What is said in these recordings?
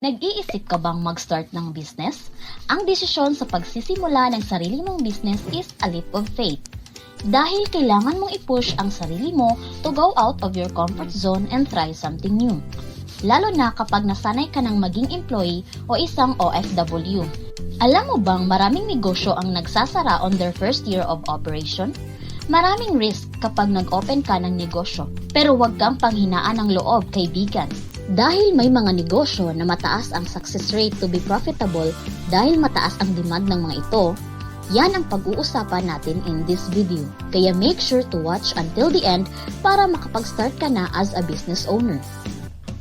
Nag-iisip ka bang mag-start ng business? Ang desisyon sa pagsisimula ng sarili mong business is a leap of faith. Dahil kailangan mong i-push ang sarili mo to go out of your comfort zone and try something new. Lalo na kapag nasanay ka ng maging employee o isang OFW. Alam mo bang maraming negosyo ang nagsasara on their first year of operation? Maraming risk kapag nag-open ka ng negosyo, pero huwag kang panghinaan ng loob, kaibigan. Dahil may mga negosyo na mataas ang success rate to be profitable dahil mataas ang demand ng mga ito, yan ang pag-uusapan natin in this video. Kaya make sure to watch until the end para makapag-start ka na as a business owner.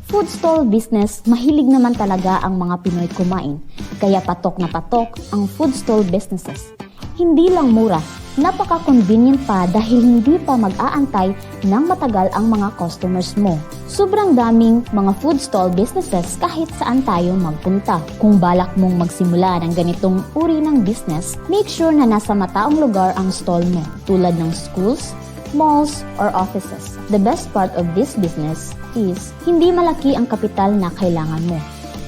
Food stall business, mahilig naman talaga ang mga Pinoy kumain, kaya patok na patok ang food stall businesses. Hindi lang mura, napaka-convenient pa dahil hindi pa mag-aantay ng matagal ang mga customers mo. Sobrang daming mga food stall businesses kahit saan tayo magpunta. Kung balak mong magsimula ng ganitong uri ng business, make sure na nasa mataong lugar ang stall mo, tulad ng schools, malls, or offices. The best part of this business is hindi malaki ang kapital na kailangan mo.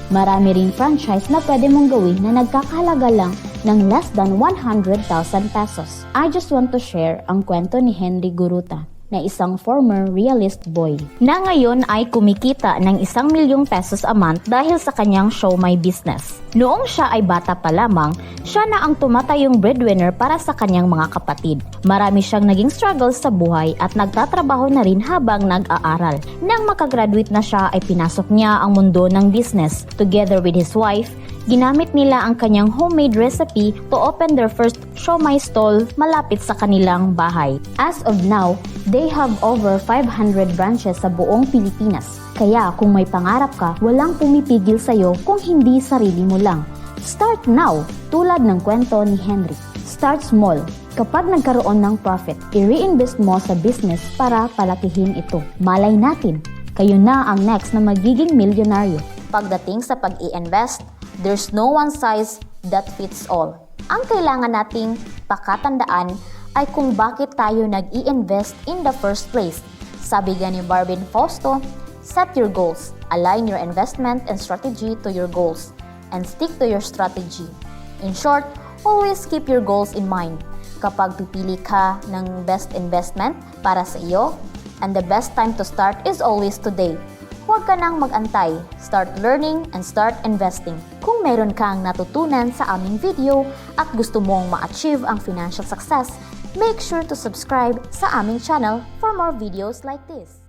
Marami ring franchise na pwede mong gawin na nagkakahalaga lang ng less than 100,000 pesos. I just want to share ang kwento ni Henry Guruta, na isang former realist boy, na ngayon ay kumikita ng 1,000,000 pesos a month dahil sa kanyang show my business. Noong siya ay bata pa lamang, siya na ang tumatayong breadwinner para sa kanyang mga kapatid. Marami siyang naging struggles sa buhay at nagtatrabaho na rin habang nag-aaral. Nang makagraduate na siya ay pinasok niya ang mundo ng business. Together with his wife, ginamit nila ang kanyang homemade recipe to open their first siomai stall malapit sa kanilang bahay. As of now, they have over 500 branches sa buong Pilipinas. Kaya kung may pangarap ka, walang pumipigil sa'yo kung hindi sarili mo lang. Start now, tulad ng kwento ni Henry. Start small. Kapag nagkaroon ng profit, i-reinvest mo sa business para palakihin ito. Malay natin, kayo na ang next na magiging milyonaryo. Pagdating sa pag-i-invest, there's no one size that fits all. Ang kailangan nating pakatandaan ay kung bakit tayo nag-i-invest in the first place. Sabi nga ni Barbin Fausto, set your goals, align your investment and strategy to your goals, and stick to your strategy. In short, always keep your goals in mind. Kapag pipili ka ng best investment para sa iyo, and the best time to start is always today. Huwag ka nang mag-antay. Start learning and start investing. Kung meron kang natutunan sa aming video at gusto mong ma-achieve ang financial success, make sure to subscribe sa aming channel for more videos like this.